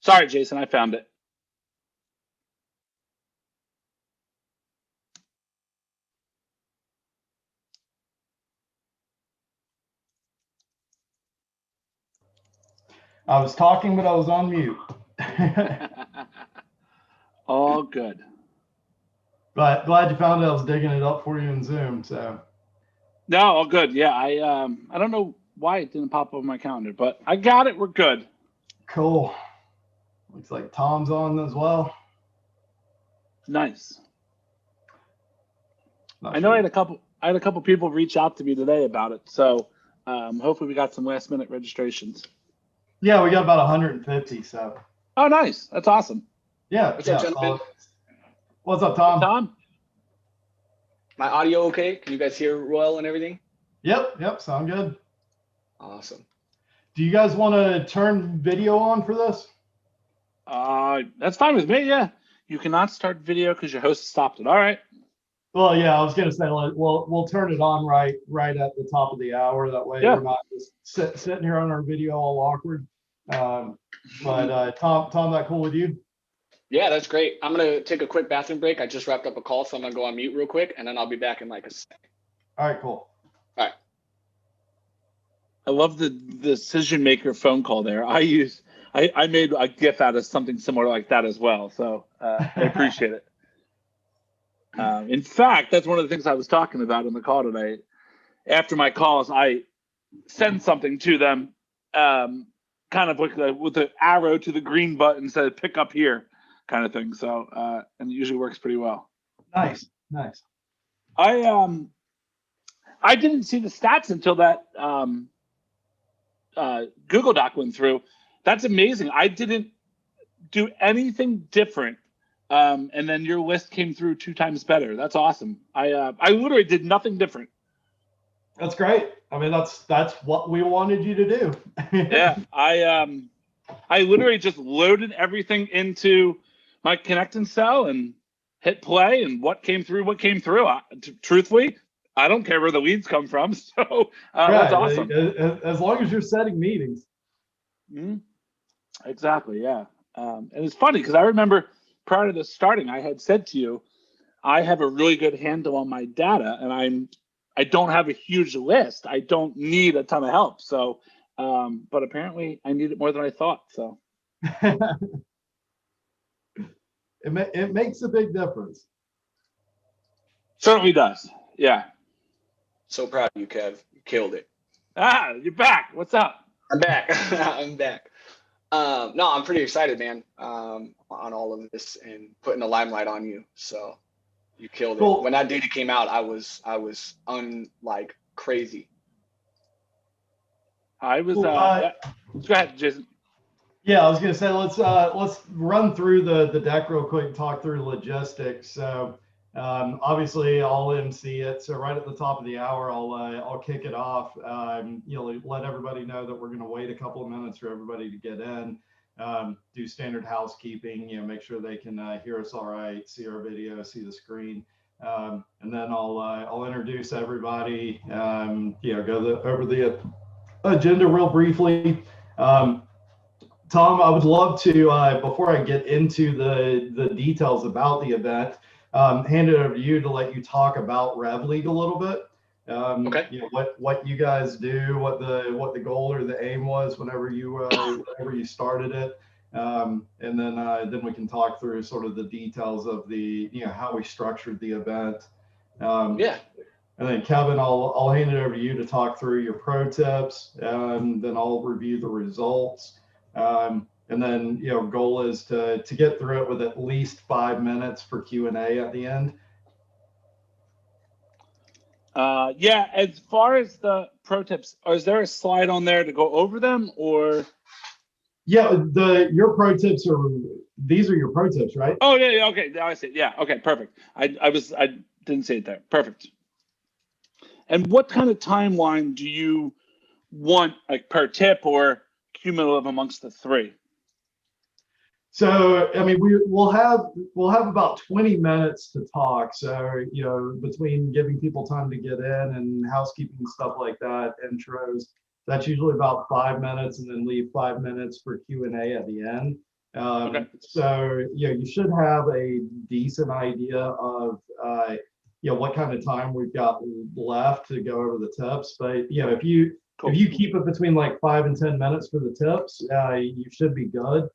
Sorry, Jason, I found it. I was talking, but I was on mute. All good. But glad you found it. I was digging it up for you in Zoom. So. No, all good. Yeah, I don't know why it didn't pop up on my calendar, but I got it. We're good. Cool. Looks like Tom's on as well. Nice. I know I had a couple people reach out to me today about it, so hopefully we got some last minute registrations. Yeah, we got about 150. So. Oh, nice. That's awesome. Yeah. What's up, gentlemen? What's up, Tom? Hey, Tom. My audio okay? Can you guys hear well and everything? Yep. Sound good. Awesome. Do you guys want to turn video on for this? That's fine with me. Yeah. You cannot start video because your host stopped it. All right. Well, yeah, I was gonna say we'll turn it on right at the top of the hour. That way we're not just sitting here on our video all awkward. Tom, that cool with you? Yeah, that's great. I'm gonna take a quick bathroom break. I just wrapped up a call, so I'm gonna go on mute real quick, and then I'll be back in like a second. All right, cool. All right. I love the decision maker phone call there. I made a GIF out of something similar like that as well, so I appreciate it. In fact, that's one of the things I was talking about in the call today. After my calls, I send something to them, kind of with the arrow to the green button, said "pick up here," kind of thing. So, and it usually works pretty well. Nice. I didn't see the stats until that Google Doc went through. That's amazing. I didn't do anything different. And then your list came through 2 times better. That's awesome. I literally did nothing different. That's great. I mean, that's what we wanted you to do. Yeah, I literally just loaded everything into my connect and sell and hit play, and what came through. Truthfully, I don't care where the leads come from. So that's awesome. As long as you're setting meetings. Mm-hmm. Exactly. Yeah. And it's funny because I remember prior to this starting, I had said to you, I have a really good handle on my data, and I don't have a huge list. I don't need a ton of help. So, but apparently I need it more than I thought. So it makes a big difference. Certainly does. Yeah. So proud of you, Kev. You killed it. You're back. What's up? I'm back. I'm back. No, I'm pretty excited, man, on all of this and putting the limelight on you. So you killed it. When that data came out, I was like crazy. I was. Go ahead, Jason. Yeah, I was gonna say let's run through the deck real quick and talk through logistics. So obviously I'll MC it. So right at the top of the hour, I'll kick it off. Let everybody know that we're gonna wait a couple of minutes for everybody to get in. Do standard housekeeping. Make sure they can hear us all right, see our video, see the screen. And then I'll introduce everybody. Go over the agenda real briefly. Tom, I would love to, before I get into the details about the event, hand it over to you to let you talk about RevLeague a little bit. Okay. What you guys do, what the goal or the aim was whenever you started it, and then we can talk through sort of the details of the how we structured the event. Yeah. And then Kevin, I'll hand it over to you to talk through your pro tips, and then I'll review the results. And then, goal is to get through it with at least 5 minutes for Q&A at the end. Yeah, as far as the pro tips, is there a slide on there to go over them, or? Yeah, your pro tips these are your pro tips, right? Oh yeah, okay, now I see it. Yeah, okay, perfect. I didn't see it there. Perfect. And what kind of timeline do you want, like per tip or cumulative amongst the 3? So, I mean, we'll have about 20 minutes to talk. So, between giving people time to get in and housekeeping and stuff like that, intros, that's usually about 5 minutes, and then leave 5 minutes for Q&A at the end. Okay. So you should have a decent idea of what kind of time we've got left to go over the tips. But if you keep it between like 5 and 10 minutes for the tips, you should be good.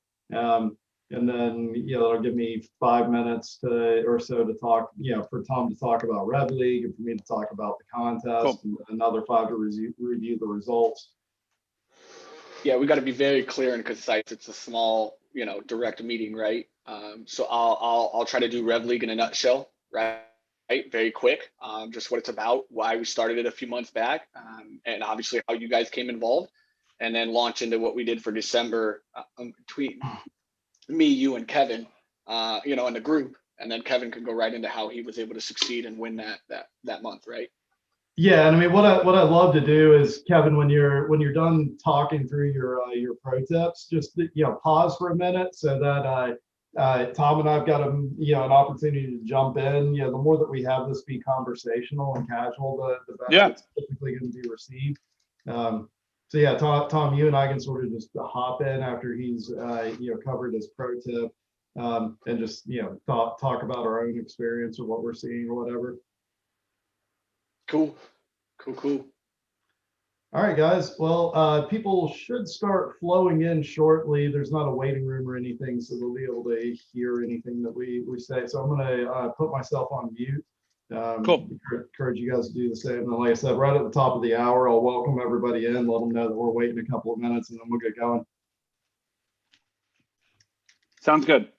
And then it'll give me 5 minutes or so to talk, for Tom to talk about RevLeague and for me to talk about the contest, and another 5 to review the results. Yeah, we got to be very clear and concise. It's a small, direct meeting, right? So I'll try to do RevLeague in a nutshell, right? Very quick. Just what it's about, why we started it a few months back, and obviously how you guys came involved, and then launch into what we did for December between me, you, and Kevin, in the group, and then Kevin could go right into how he was able to succeed and win that month, right? Yeah, and I mean, what I love to do is, Kevin, when you're done talking through your pro tips, just pause for a minute so that Tom and I've got an opportunity to jump in. The more that we have this be conversational and casual, the better it's typically going to be received. So yeah, Tom, you and I can sort of just hop in after he's covered his pro tip, and just talk about our own experience or what we're seeing or whatever. Cool. All right, guys. Well, people should start flowing in shortly. There's not a waiting room or anything, so they'll be able to hear anything that we say. So I'm going to put myself on mute. Cool. Encourage you guys to do the same. And like I said, right at the top of the hour, I'll welcome everybody in, let them know that we're waiting a couple of minutes, and then we'll get going. Sounds good.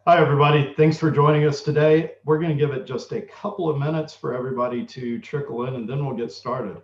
Hi, everybody. Thanks for joining us today. We're going to give it just a couple of minutes for everybody to trickle in, and then we'll get started.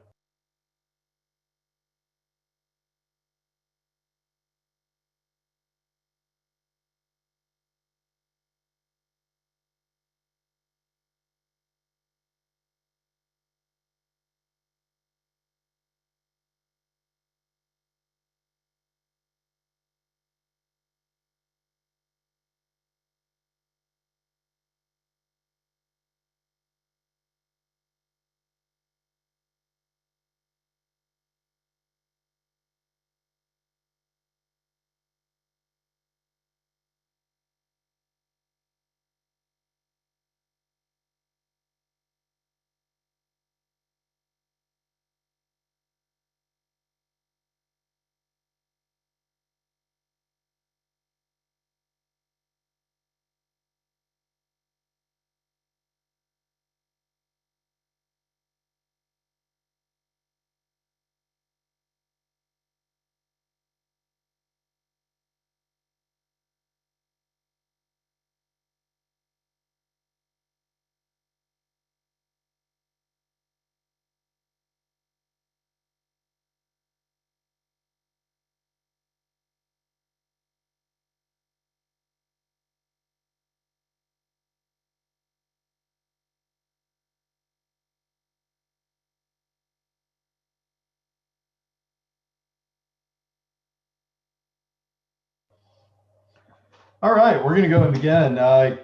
All right, we're going to go and begin.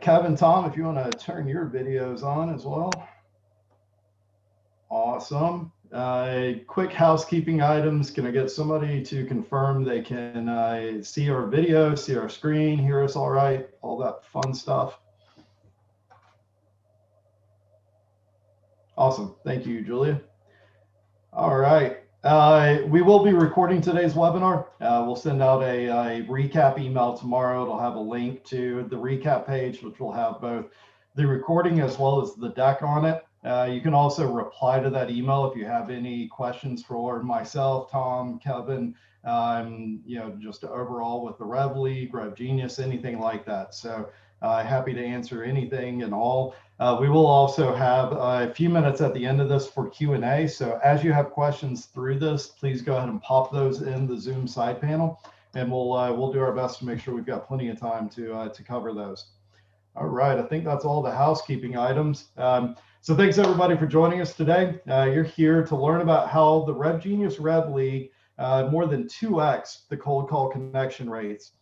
Kevin, Tom, if you want to turn your videos on as well. Awesome. Quick housekeeping items. Can I get somebody to confirm they can see our video, see our screen, hear us all right, all that fun stuff? Awesome. Thank you, Julia. All right. We will be recording today's webinar. We'll send out a recap email tomorrow. It'll have a link to the recap page, which will have both the recording as well as the deck on it. You can also reply to that email if you have any questions for myself, Tom, Kevin, just overall with the RevLeague, RevGenius, anything like that. So happy to answer anything and all. We will also have a few minutes at the end of this for Q&A. So as you have questions through this, please go ahead and pop those in the Zoom side panel, and we'll do our best to make sure we've got plenty of time to cover those. All right, I think that's all the housekeeping items. So thanks everybody for joining us today. You're here to learn about how the RevGenius RevLeague more than 2x the cold call connection rates.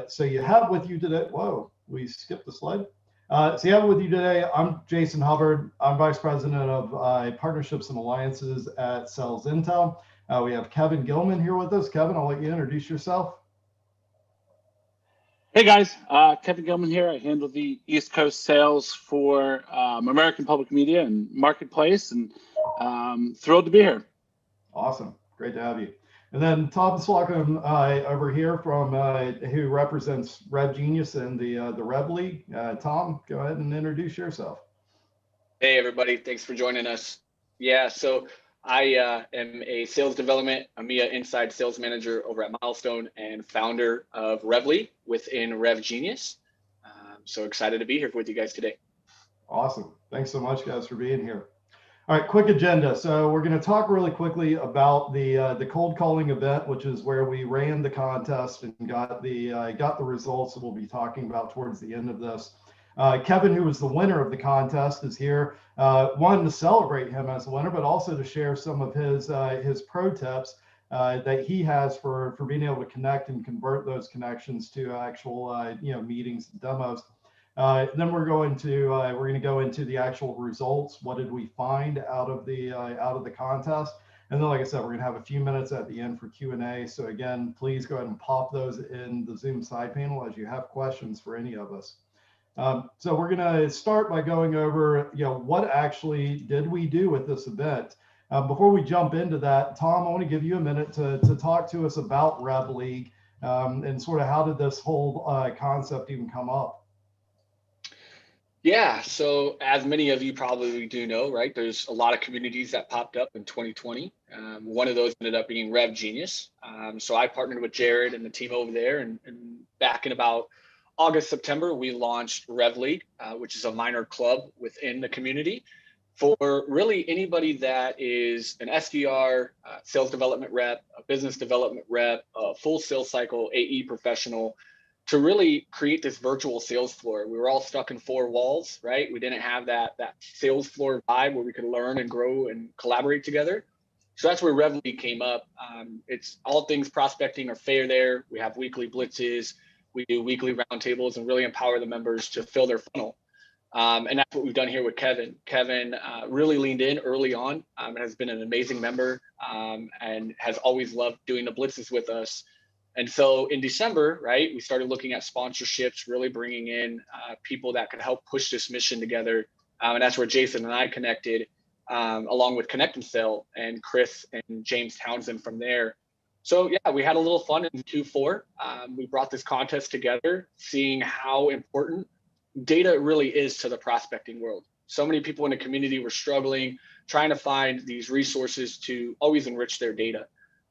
So you have with you today, whoa, we skipped the slide. So you have with you today, I'm Jason Hubbard. I'm Vice President of Partnerships and Alliances at Sales Intel. We have Kevin Gilman here with us. Kevin, I'll let you introduce yourself. Hey guys, Kevin Gilman here. I handle the East Coast sales for American Public Media and Marketplace, and thrilled to be here. Awesome, great to have you. And then Tom Slocum over here from who represents RevGenius and the RevLeague. Tom, go ahead and introduce yourself. Hey everybody, thanks for joining us. Yeah, so I am a sales development EMEA inside sales manager over at Milestone and founder of RevLeague within RevGenius. So excited to be here with you guys today. Awesome. Thanks so much, guys, for being here. All right, quick agenda. So we're going to talk really quickly about the cold calling event, which is where we ran the contest and got the results that we'll be talking about towards the end of this. Kevin, who was the winner of the contest, is here. One, to celebrate him as a winner, but also to share some of his pro tips that he has for being able to connect and convert those connections to actual meetings and demos. Then we're going to go into the actual results. What did we find out of the contest? And then, like I said, we're going to have a few minutes at the end for Q&A. So again, please go ahead and pop those in the Zoom side panel as you have questions for any of us. So we're going to start by going over, what actually did we do with this event? Before we jump into that, Tom, I want to give you a minute to talk to us about RevLeague and sort of how did this whole concept even come up? Yeah, so as many of you probably do know, right, there's a lot of communities that popped up in 2020. One of those ended up being RevGenius. So I partnered with Jared and the team over there, and back in about August, September, we launched RevLeague, which is a minor club within the community for really anybody that is an SDR, sales development rep, a business development rep, a full sales cycle AE professional, to really create this virtual sales floor. We were all stuck in four walls, right? We didn't have that sales floor vibe where we could learn and grow and collaborate together. So that's where RevLeague came up. It's all things prospecting are fair there. We have weekly blitzes. We do weekly roundtables and really empower the members to fill their funnel. And that's what we've done here with Kevin. Kevin really leaned in early on and has been an amazing member and has always loved doing the blitzes with us. And so in December, right, we started looking at sponsorships, really bringing in people that could help push this mission together. And that's where Jason and I connected, along with Connect and Sell and Chris and James Townsend from there. So yeah, we had a little fun in Q4. We brought this contest together, seeing how important data really is to the prospecting world. So many people in the community were struggling, trying to find these resources to always enrich their data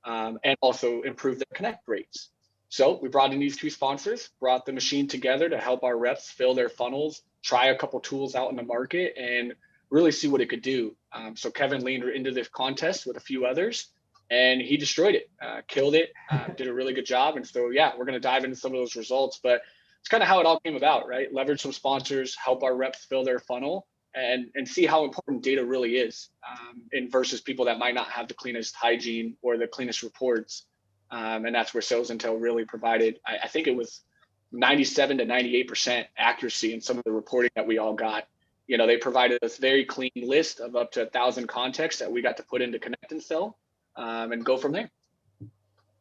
and also improve their connect rates. So we brought in these two sponsors, brought the machine together to help our reps fill their funnels, try a couple tools out in the market, and really see what it could do. So Kevin leaned into this contest with a few others, and he destroyed it, killed it, did a really good job. And so, yeah, we're going to dive into some of those results, but it's kind of how it all came about, right? Leverage some sponsors, help our reps fill their funnel, and see how important data really is in versus people that might not have the cleanest hygiene or the cleanest reports. And that's where Sales Intel really provided, I think it was 97 to 98% accuracy in some of the reporting that we all got. You know, they provided us very clean list of up to 1,000 contexts that we got to put into Connect and Sell and go from there.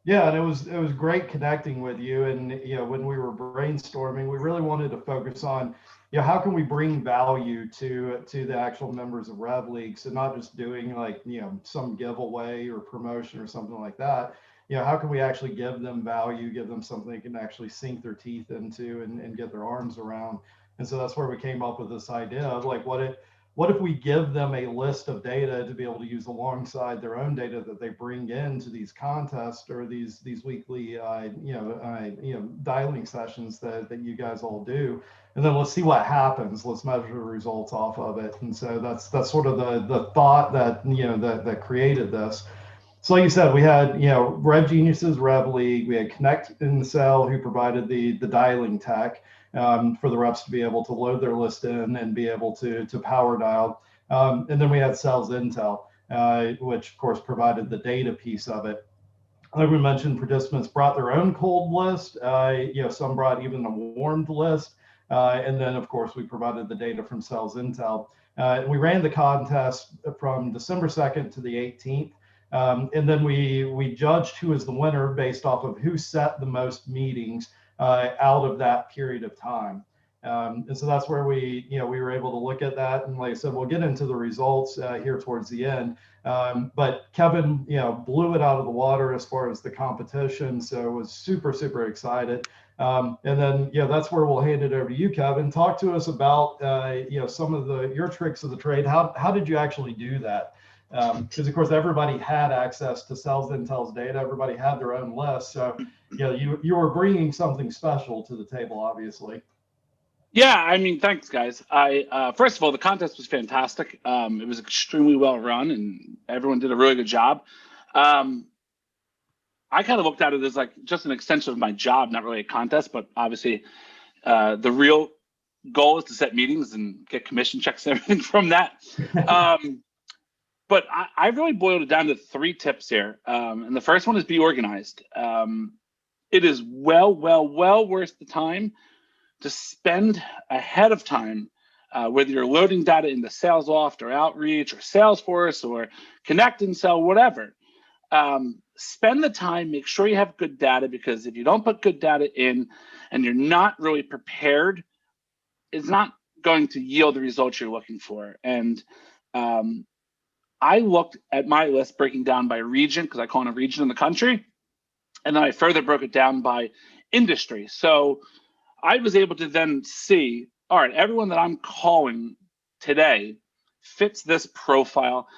Yeah, and it was great connecting with you. And when we were brainstorming, we really wanted to focus on, how can we bring value to the actual members of RevLeague? So not just doing like some giveaway or promotion or something like that. How can we actually give them value, give them something they can actually sink their teeth into and get their arms around? And so that's where we came up with this idea of like, what if we give them a list of data to be able to use alongside their own data that they bring into these contests or these weekly dialing sessions that you guys all do, and then let's see what happens. Let's measure the results off of it. And so that's sort of the thought that that created this. So like you said, we had RevGenius's RevLeague, we had Connect and Sell, who provided the dialing tech for the reps to be able to load their list in and be able to power dial. And then we had Sales Intel, which of course provided the data piece of it. Like we mentioned, participants brought their own cold list. Some brought even a warmed list. And then of course we provided the data from Sales Intel. We ran the contest from December 2nd to the 18th. And then we judged who is the winner based off of who set the most meetings out of that period of time. And so that's where we were able to look at that. And like I said, we'll get into the results here towards the end. But Kevin, blew it out of the water as far as the competition. So was super, super excited. And then, that's where we'll hand it over to you, Kevin. Talk to us about, some of your tricks of the trade. How did you actually do that? Because of course everybody had access to Sales Intel's data. Everybody had their own list. So you were bringing something special to the table, obviously. Yeah, I mean, thanks, guys. First of all, the contest was fantastic. It was extremely well run, and everyone did a really good job. I kind of looked at it as like just an extension of my job, not really a contest, but obviously the real goal is to set meetings and get commission checks and everything from that. But I really boiled it down to 3 tips here. And the first one is be organized. It is well worth the time to spend ahead of time, whether you're loading data into SalesLoft or Outreach or Salesforce or Connect and Sell, whatever. Spend the time, make sure you have good data, because if you don't put good data in and you're not really prepared, it's not going to yield the results you're looking for. And I looked at my list breaking down by region, because I call it a region in the country. And then I further broke it down by industry. So I was able to then see, all right, everyone that I'm calling today fits this profile.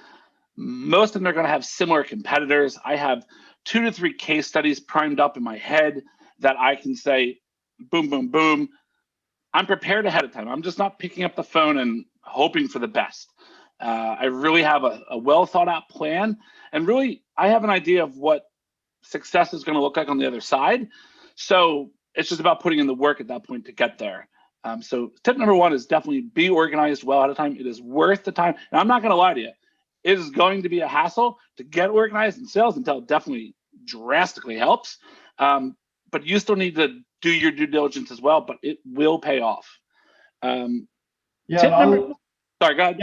Most of them are going to have similar competitors. I have 2 to 3 case studies primed up in my head that I can say, boom, boom, boom. I'm prepared ahead of time. I'm just not picking up the phone and hoping for the best. I really have a well thought out plan, and really I have an idea of what success is going to look like on the other side. So it's just about putting in the work at that point to get there. So tip number one is definitely be organized well ahead of time. It is worth the time. And I'm not going to lie to you. It is going to be a hassle to get organized in sales until it definitely drastically helps. But you still need to do your due diligence as well, but it will pay off. Yeah, sorry, go ahead.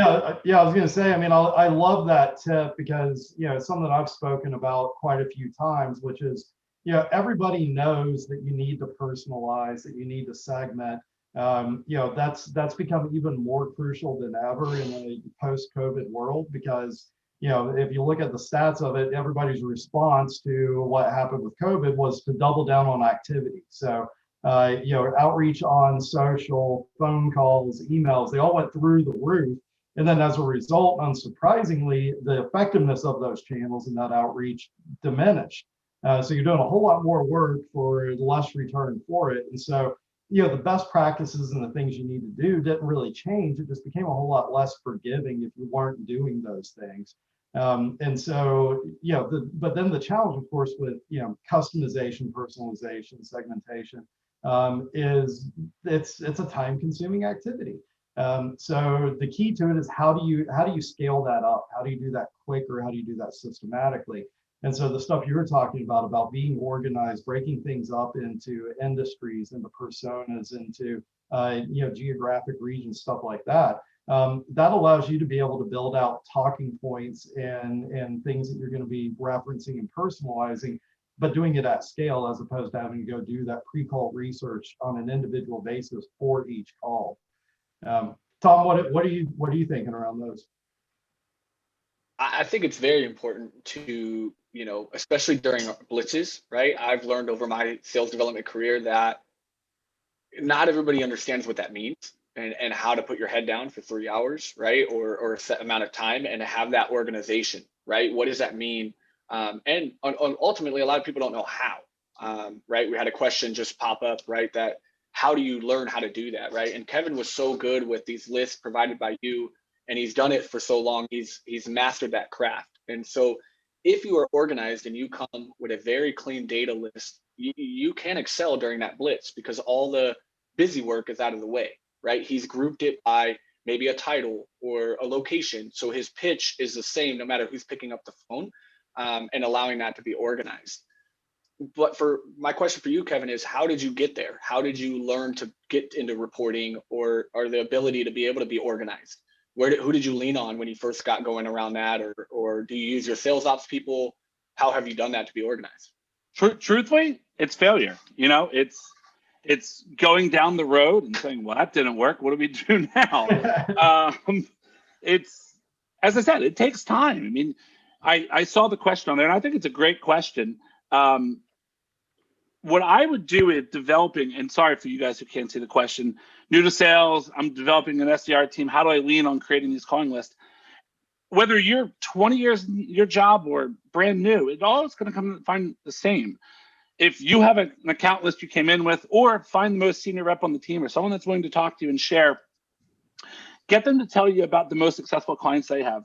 Yeah, I was going to say, I mean, I love that tip because, you know, it's something I've spoken about quite a few times, which is, you know, everybody knows that you need to personalize, that you need to segment. You know, that's become even more crucial than ever in a post-COVID world because, you know, if you look at the stats of it, everybody's response to what happened with COVID was to double down on activity. So, you know, outreach on social, phone calls, emails, they all went through the roof. And then as a result, unsurprisingly, the effectiveness of those channels and that outreach diminished. So you're doing a whole lot more work for less return for it. And so, you know, the best practices and the things you need to do didn't really change. It just became a whole lot less forgiving if you weren't doing those things. And so, you know, but then the challenge, of course, with, you know, customization, personalization, segmentation, is it's a time-consuming activity. So the key to it is how do you scale that up? How do you do that quicker? How do you do that systematically? And so the stuff you were talking about being organized, breaking things up into industries, into personas, into you know, geographic regions, stuff like that. That allows you to be able to build out talking points and things that you're going to be referencing and personalizing, but doing it at scale as opposed to having to go do that pre-call research on an individual basis for each call. Tom, what are you thinking around those? I think it's very important to, you know, especially during blitzes, right? I've learned over my sales development career that not everybody understands what that means and how to put your head down for 3 hours, right? Or a set amount of time and to have that organization, right? What does that mean? And ultimately, a lot of people don't know how, right? We had a question just pop up, right? That how do you learn how to do that, right? And Kevin was so good with these lists provided by you, and he's done it for so long. He's mastered that craft. And so if you are organized and you come with a very clean data list, you can excel during that blitz because all the busy work is out of the way, right? He's grouped it by maybe a title or a location. So his pitch is the same no matter who's picking up the phone, and allowing that to be organized. But for my question for you, Kevin, is how did you get there? How did you learn to get into reporting or the ability to be able to be organized? Who did you lean on when you first got going around that, or do you use your sales ops people? How have you done that to be organized? Truthfully, it's failure. You know, it's going down the road and saying, well, that didn't work. What do we do now? It's, as I said, it takes time. I mean, I saw the question on there, and I think it's a great question. What I would do is developing, and sorry for you guys who can't see the question, new to sales, I'm developing an SDR team. How do I lean on creating these calling lists? Whether you're 20 years in your job or brand new, it all is going to come and find the same. If you have an account list you came in with, or find the most senior rep on the team or someone that's willing to talk to you and share, get them to tell you about the most successful clients they have.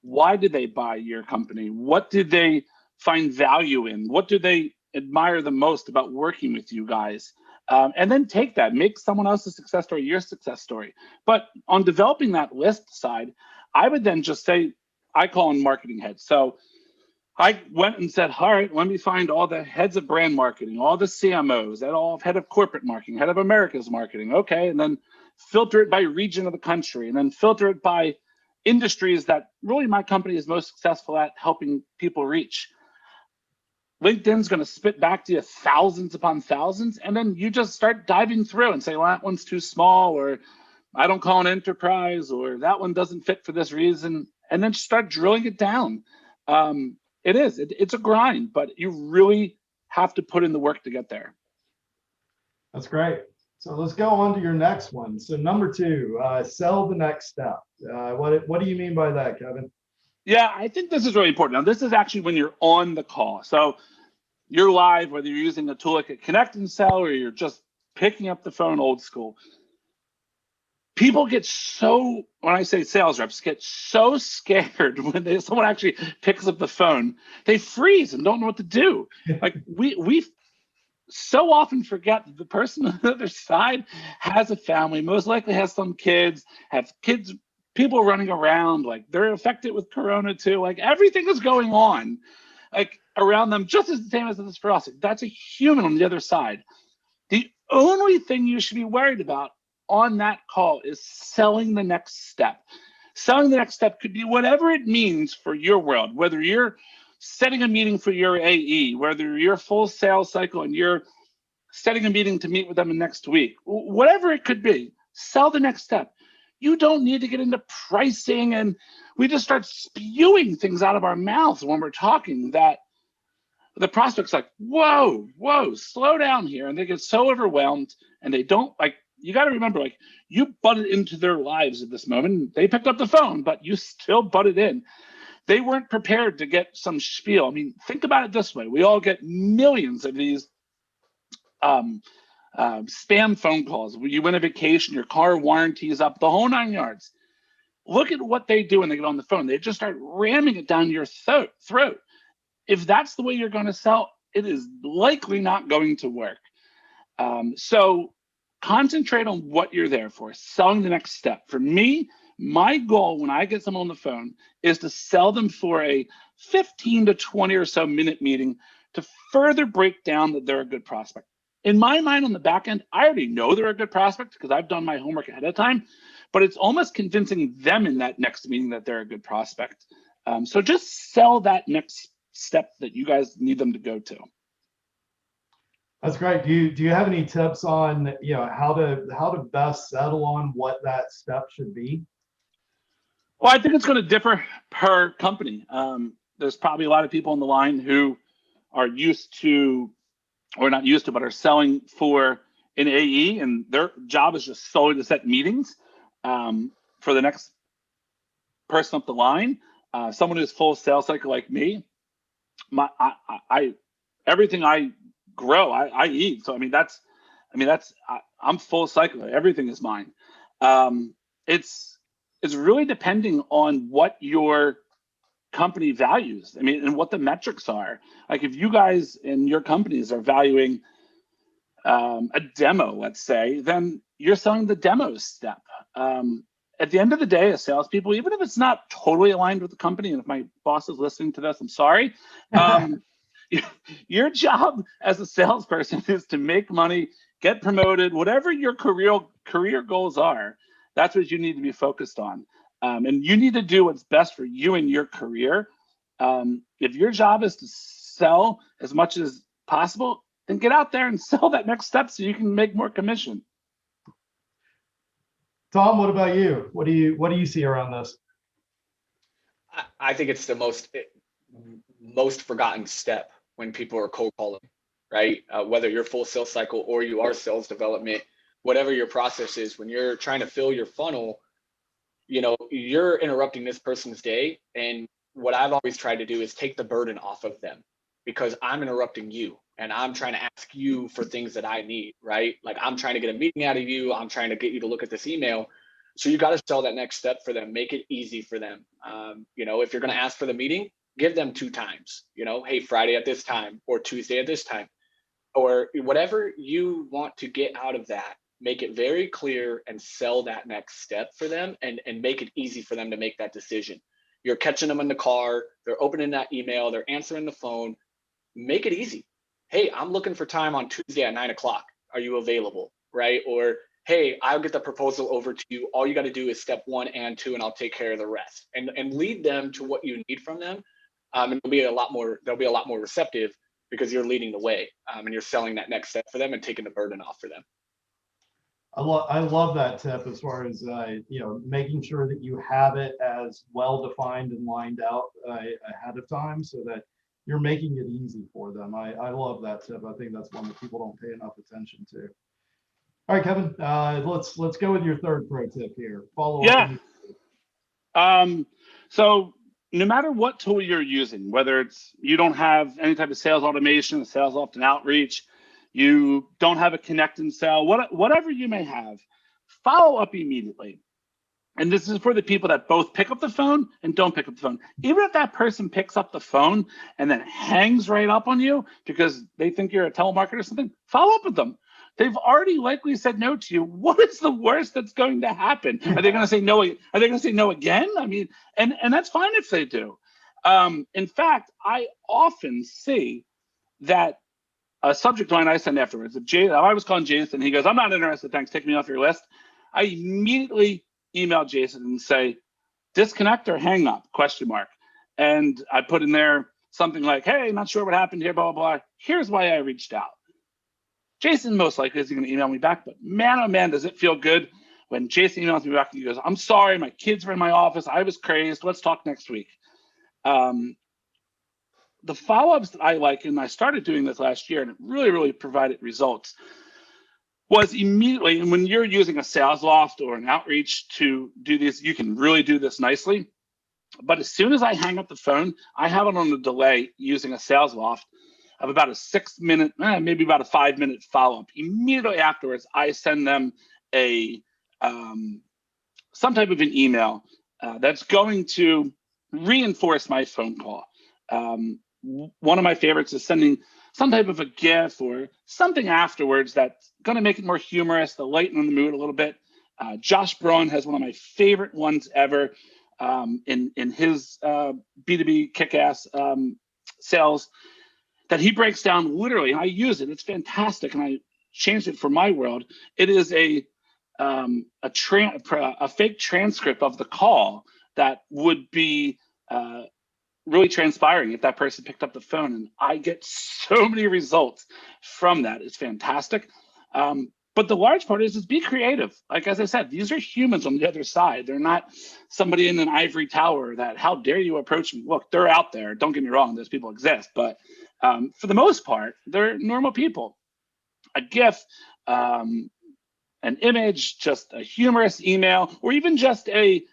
Why did they buy your company? What did they find value in? What do they admire the most about working with you guys? And then take that, make someone else's success story your success story. But on developing that list side, I would then just say, I call them marketing heads. So I went and said, all right, let me find all the heads of brand marketing, all the CMOs, that all head of corporate marketing, head of America's marketing. Okay, and then filter it by region of the country, and then filter it by industries that really my company is most successful at helping people reach. LinkedIn's going to spit back to you thousands upon thousands, and then you just start diving through and say, well, that one's too small, or I don't call an enterprise, or that one doesn't fit for this reason, and then start drilling it down. It's a grind, but you really have to put in the work to get there. That's great. So let's go on to your next one. So number 2, sell the next step. What do you mean by that, Kevin? Yeah, I think this is really important. Now, this is actually when you're on the call. So you're live, whether you're using a tool like a Connect and Sell, or you're just picking up the phone old school. People get so, when I say sales reps, get so scared when someone actually picks up the phone, they freeze and don't know what to do. Like we so often forget that the person on the other side has a family, most likely has some kids, have kids, people running around, like they're affected with Corona too. Like everything is going on, like around them, just as the same as it is for us. That's a human on the other side. The only thing you should be worried about on that call is selling the next step. Selling the next step could be whatever it means for your world, whether you're setting a meeting for your AE, whether you're full sales cycle and you're setting a meeting to meet with them next week, whatever it could be, sell the next step. You don't need to get into pricing, and we just start spewing things out of our mouths when we're talking that the prospect's like, whoa, slow down here. And they get so overwhelmed, and they don't, like, you got to remember, like, you butted into their lives at this moment. They picked up the phone, but you still butted in. They weren't prepared to get some spiel. I mean, think about it this way. We all get millions of these spam phone calls. You win a vacation, your car warranty is up, the whole 9 yards. Look at what they do when they get on the phone. They just start ramming it down your throat. If that's the way you're going to sell, it is likely not going to work. So concentrate on what you're there for, selling the next step. For me, my goal when I get someone on the phone is to sell them for a 15 to 20 or so minute meeting to further break down that they're a good prospect. In my mind, on the back end, I already know they're a good prospect because I've done my homework ahead of time, but it's almost convincing them in that next meeting that they're a good prospect. So just sell that next step that you guys need them to go to. That's great. Do you have any tips on how to best settle on what that step should be? Well, I think it's going to differ per company. There's probably a lot of people on the line who are used to, or not used to, but are selling for an AE, and their job is just solely to set meetings for the next person up the line. Someone who's full sales cycle like me, everything I grow, I eat. So I'm full cycle. Everything is mine. It's really depending on what your company values. I mean, and what the metrics are. Like if you guys in your companies are valuing a demo, let's say, then you're selling the demo step. At the end of the day, as salespeople, even if it's not totally aligned with the company, and if my boss is listening to this, I'm sorry. Your job as a salesperson is to make money, get promoted, whatever your career goals are. That's what you need to be focused on. And you need to do what's best for you and your career. If your job is to sell as much as possible, then get out there and sell that next step so you can make more commission. Tom, what about you? What do you see around this? I think it's the most forgotten step when people are cold calling, right? Whether you're full sales cycle or you are sales development, whatever your process is, when you're trying to fill your funnel, you're interrupting this person's day. And what I've always tried to do is take the burden off of them, because I'm interrupting you and I'm trying to ask you for things that I need, right? Like I'm trying to get a meeting out of you. I'm trying to get you to look at this email. So you got to sell that next step for them, make it easy for them. If you're going to ask for the meeting, give them 2 times, hey, Friday at this time or Tuesday at this time, or whatever you want to get out of that. Make it very clear and sell that next step for them, and make it easy for them to make that decision. You're catching them in the car, they're opening that email, they're answering the phone. Make it easy. Hey, I'm looking for time on Tuesday at 9 o'clock. Are you available? Right? Or, hey, I'll get the proposal over to you. All you got to do is step 1 and 2, and I'll take care of the rest. And lead them to what you need from them. And they'll be a lot more receptive because you're leading the way, and you're selling that next step for them and taking the burden off for them. I love that tip as far as making sure that you have it as well defined and lined out ahead of time, so that you're making it easy for them. I love that tip. I think that's one that people don't pay enough attention to. All right, Kevin, let's go with your third pro tip here. Follow up. Yeah. So no matter what tool you're using, whether it's you don't have any type of sales automation, sales opt-in outreach, you don't have a connect and sell, whatever you may have, follow up immediately. And this is for the people that both pick up the phone and don't pick up the phone. Even if that person picks up the phone and then hangs right up on you because they think you're a telemarketer or something, follow up with them. They've already likely said no to you. What is the worst that's going to happen? Are they going to say no? Are they going to say no again? I mean, and that's fine if they do. In fact, I often see that a subject line I send afterwards. If I was calling Jason, he goes, "I'm not interested, thanks, take me off your list." I immediately email Jason and say, "Disconnect or hang up, ? And I put in there something like, "Hey, not sure what happened here, blah, blah, blah. Here's why I reached out." Jason most likely isn't going to email me back, but man, oh man, does it feel good when Jason emails me back and he goes, "I'm sorry, my kids were in my office, I was crazed, let's talk next week." The follow-ups that I like, and I started doing this last year, and it really, really provided results, was immediately, and when you're using a sales loft or an outreach to do this, you can really do this nicely. But as soon as I hang up the phone, I have it on a delay using a sales loft of about a 6 minute, maybe about a 5 minute follow-up. Immediately afterwards, I send them some type of an email that's going to reinforce my phone call. One of my favorites is sending some type of a GIF or something afterwards that's going to make it more humorous, to lighten the mood a little bit. Josh Braun has one of my favorite ones ever in his B2B kick-ass sales that he breaks down literally, and I use it. It's fantastic, and I changed it for my world. It is a fake transcript of the call that would be really transpiring if that person picked up the phone, and I get so many results from that. It's fantastic. But the large part is be creative. Like, as I said, these are humans on the other side. They're not somebody in an ivory tower that, how dare you approach me? Look, they're out there. Don't get me wrong, those people exist. But for the most part, they're normal people. A GIF, an image, just a humorous email, or even just a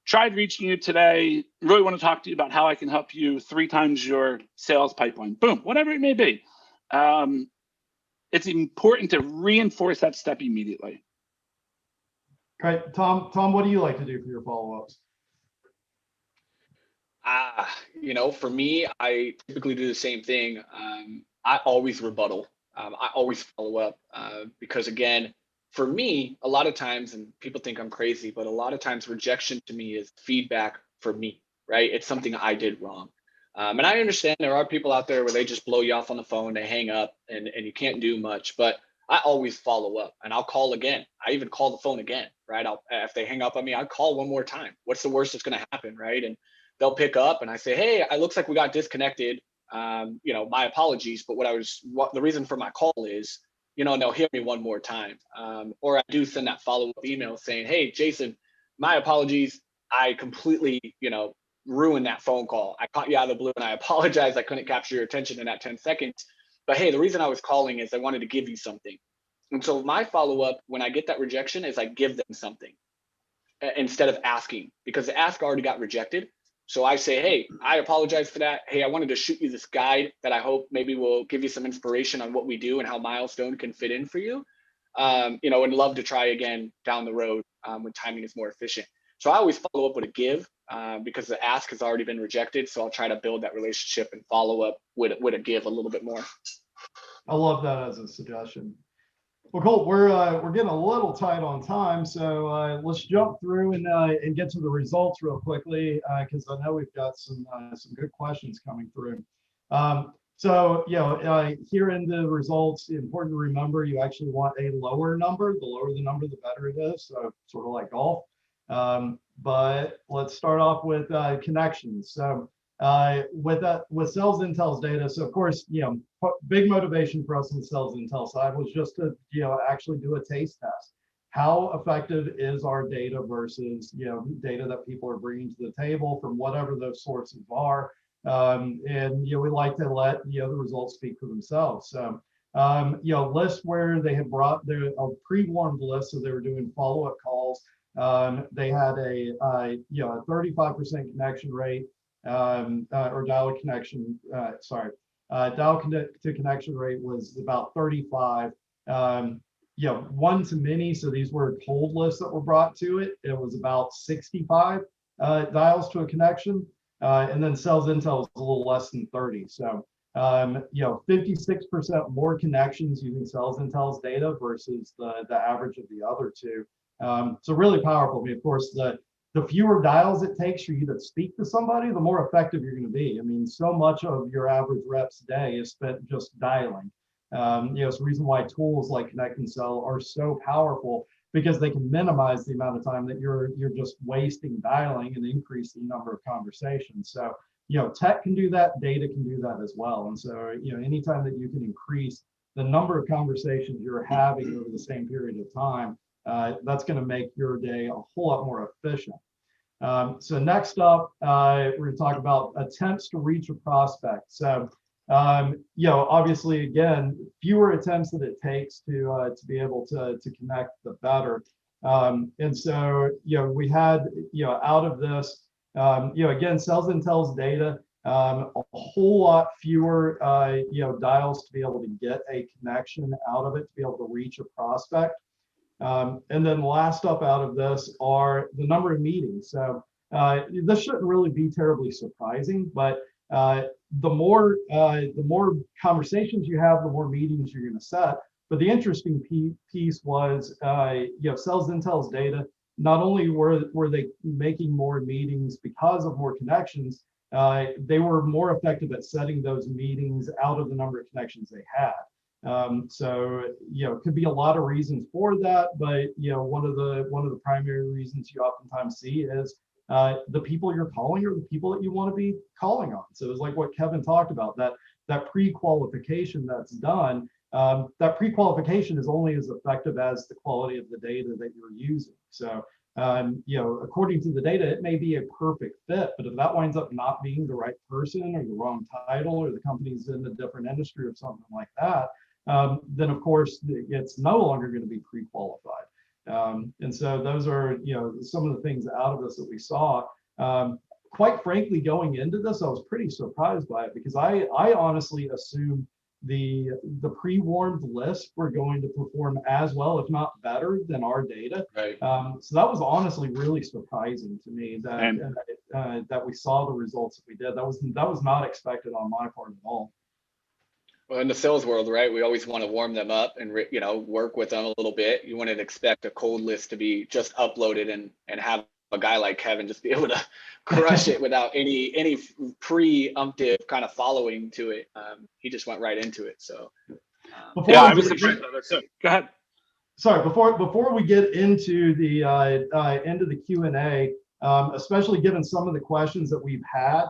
tried reaching you today, really want to talk to you about how I can help you 3 times your sales pipeline. Boom, whatever it may be. It's important to reinforce that step immediately. Great. Tom, what do you like to do for your follow-ups? For me, I typically do the same thing. I always rebuttal. I always follow up because, again, for me, a lot of times, and people think I'm crazy, but a lot of times rejection to me is feedback for me, right? It's something I did wrong. And I understand there are people out there where they just blow you off on the phone, they hang up, and you can't do much. But I always follow up, and I'll call again. I even call the phone again, right? If they hang up on me, I'll call one more time. What's the worst that's going to happen, right? And they'll pick up, and I say, "Hey, it looks like we got disconnected. My apologies, but the reason for my call is," and they'll hear me one more time. Or I do send that follow-up email saying, "Hey, Jason, my apologies. I completely, ruined that phone call. I caught you out of the blue, and I apologize. I couldn't capture your attention in that 10 seconds. But hey, the reason I was calling is I wanted to give you something." And so my follow-up when I get that rejection is I give them something instead of asking, because the ask already got rejected. So I say, "Hey, I apologize for that. Hey, I wanted to shoot you this guide that I hope maybe will give you some inspiration on what we do and how Milestone can fit in for you. And love to try again down the road when timing is more efficient." So I always follow up with a give because the ask has already been rejected. So I'll try to build that relationship and follow up with a give a little bit more. I love that as a suggestion. Well, Colt, we're getting a little tight on time, so let's jump through and get to the results real quickly because I know we've got some good questions coming through. Here in the results, important to remember you actually want a lower number. The lower the number, the better it is. So sort of like golf. But let's start off with connections. So with sales intel's data, so of course, big motivation for us in the sales intel side was just to actually do a taste test. How effective is our data versus data that people are bringing to the table from whatever those sources are, and we like to let the results speak for themselves. So lists where they had brought a pre-warmed list, so they were doing follow-up calls. They had a 35% connection rate or dial connection. dial to connection rate was about 35. One to many, so these were cold lists that were brought to it. It was about 65 dials to a connection, and then sales intel was a little less than 30. So 56% more connections using sales intel's data versus the average of the other two. So really powerful. I mean, of course, the fewer dials it takes for you to speak to somebody, the more effective you're going to be. I mean, so much of your average rep's day is spent just dialing. It's the reason why tools like Connect and Sell are so powerful, because they can minimize the amount of time that you're just wasting dialing and increase the number of conversations. So, tech can do that, data can do that as well. And so, anytime that you can increase the number of conversations you're having over the same period of time, that's going to make your day a whole lot more efficient. So next up, we're going to talk about attempts to reach a prospect. So, obviously, again, fewer attempts that it takes to be able to connect, the better. And so, we had, out of this, again, sales intel's data, a whole lot fewer, dials to be able to get a connection out of it, to be able to reach a prospect. And then last up out of this are the number of meetings. So this shouldn't really be terribly surprising, but the more conversations you have, the more meetings you're going to set. But the interesting piece was, sales intel's data. Not only were they making more meetings because of more connections, they were more effective at setting those meetings out of the number of connections they had. So, could be a lot of reasons for that, but one of the primary reasons you oftentimes see is the people you're calling are the people that you want to be calling on. So it's like what Kevin talked about, that pre-qualification that's done. That pre-qualification is only as effective as the quality of the data that you're using. So, according to the data, it may be a perfect fit, but if that winds up not being the right person or the wrong title, or the company's in a different industry or something like that, then of course it's no longer going to be pre-qualified. And so those are, some of the things out of this that we saw. Quite frankly, going into this, I was pretty surprised by it, because I honestly assumed the pre-warmed lists were going to perform as well, if not better, than our data. Right. So that was honestly really surprising to me that we saw the results that we did. That was not expected on my part at all. Well, in the sales world, right, we always want to warm them up and, work with them a little bit. You wouldn't expect a cold list to be just uploaded and have a guy like Kevin just be able to crush it without any pre-umptive kind of following to it. He just went right into it. So, I was surprised by that. So go ahead. Sorry, before we get into the Q&A, especially given some of the questions that we've had,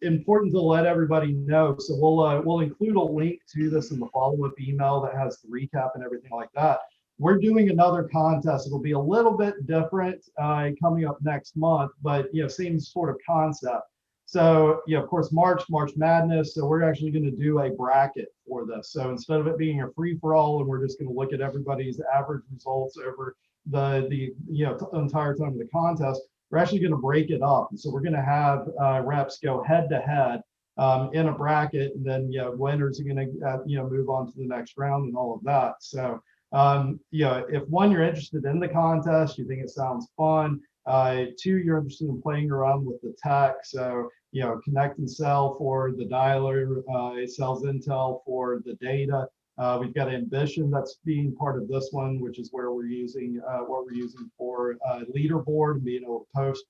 important to let everybody know. So we'll include a link to this in the follow-up email that has the recap and everything like that. We're doing another contest. It'll be a little bit different coming up next month, but same sort of concept. So of course, March Madness. So we're actually going to do a bracket for this. So instead of it being a free-for-all, and we're just going to look at everybody's average results over the entire time of the contest, we're actually going to break it up. And so we're going to have reps go head-to-head in a bracket, and then winners are going to move on to the next round and all of that. So if one, you're interested in the contest, you think it sounds fun. Two, you're interested in playing around with the tech. So Connect and Sell for the dialer, Sales Intel for the data. We've got Ambition that's being part of this one, which is where we're using what we're using for leaderboard and being able to post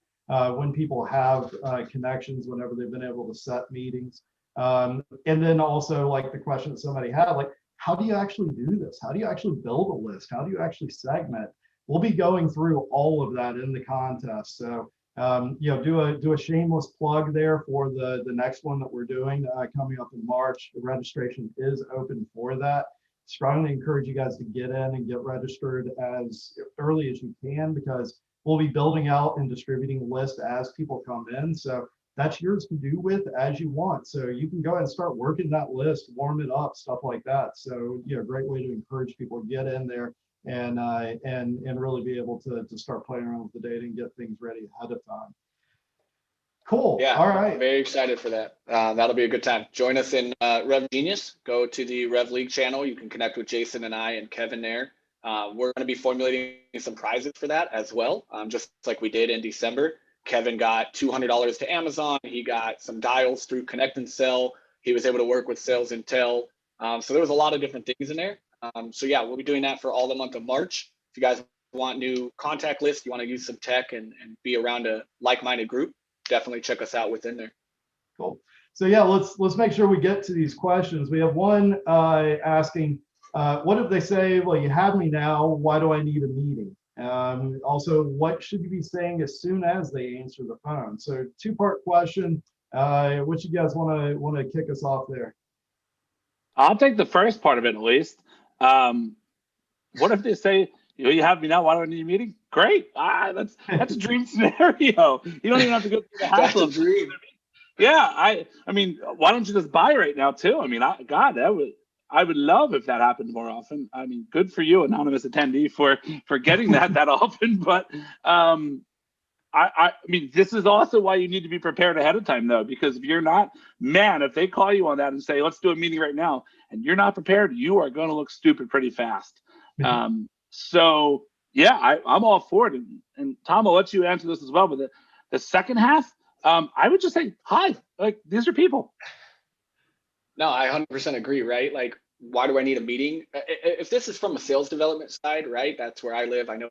when people have connections, whenever they've been able to set meetings. And then also, like the question that somebody had, like, how do you actually do this? How do you actually build a list? How do you actually segment? We'll be going through all of that in the contest. So do a shameless plug there for the next one that we're doing coming up in March. The registration is open for that. Strongly encourage you guys to get in and get registered as early as you can, because we'll be building out and distributing a list as people come in. So that's yours to do with as you want. So you can go ahead and start working that list, warm it up, stuff like that. So great way to encourage people to get in there and really be able to start playing around with the data and get things ready ahead of time. Cool. Yeah, All right. I'm very excited for that. That'll be a good time. Join us in RevGenius. Go to the RevLeague channel. You can connect with Jason and I and Kevin there. We're going to be formulating some prizes for that as well, just like we did in December. Kevin got $200 to Amazon. He got some dials through Connect and Sell. He was able to work with Sales Intel. So there was a lot of different things in there. So yeah, we'll be doing that for all the month of March. If you guys want new contact lists, you want to use some tech and be around a like-minded group, definitely check us out within there. Cool. So yeah, let's make sure we get to these questions. We have one asking, what if they say, well, you have me now, why do I need a meeting? Also, what should you be saying as soon as they answer the phone? So two-part question. What you guys want to kick us off there? I'll take the first part of it at least. What if they say, you have me now, why do I need a meeting? Great. That's a dream scenario. You don't even have to go through the hassle of dream. Yeah, I mean, why don't you just buy right now too? I mean, I would love if that happened more often. I mean, good for you, anonymous attendee, for getting that often. But I mean, this is also why you need to be prepared ahead of time, though, because if you're not, man, if they call you on that and say, let's do a meeting right now, and you're not prepared, you are going to look stupid pretty fast. So yeah, I'm all for it. And Tom, I'll let you answer this as well. But the second half, I would just say, hi, like, these are people. No, I 100% agree, right? Like, why do I need a meeting? If this is from a sales development side, right? That's where I live. I know,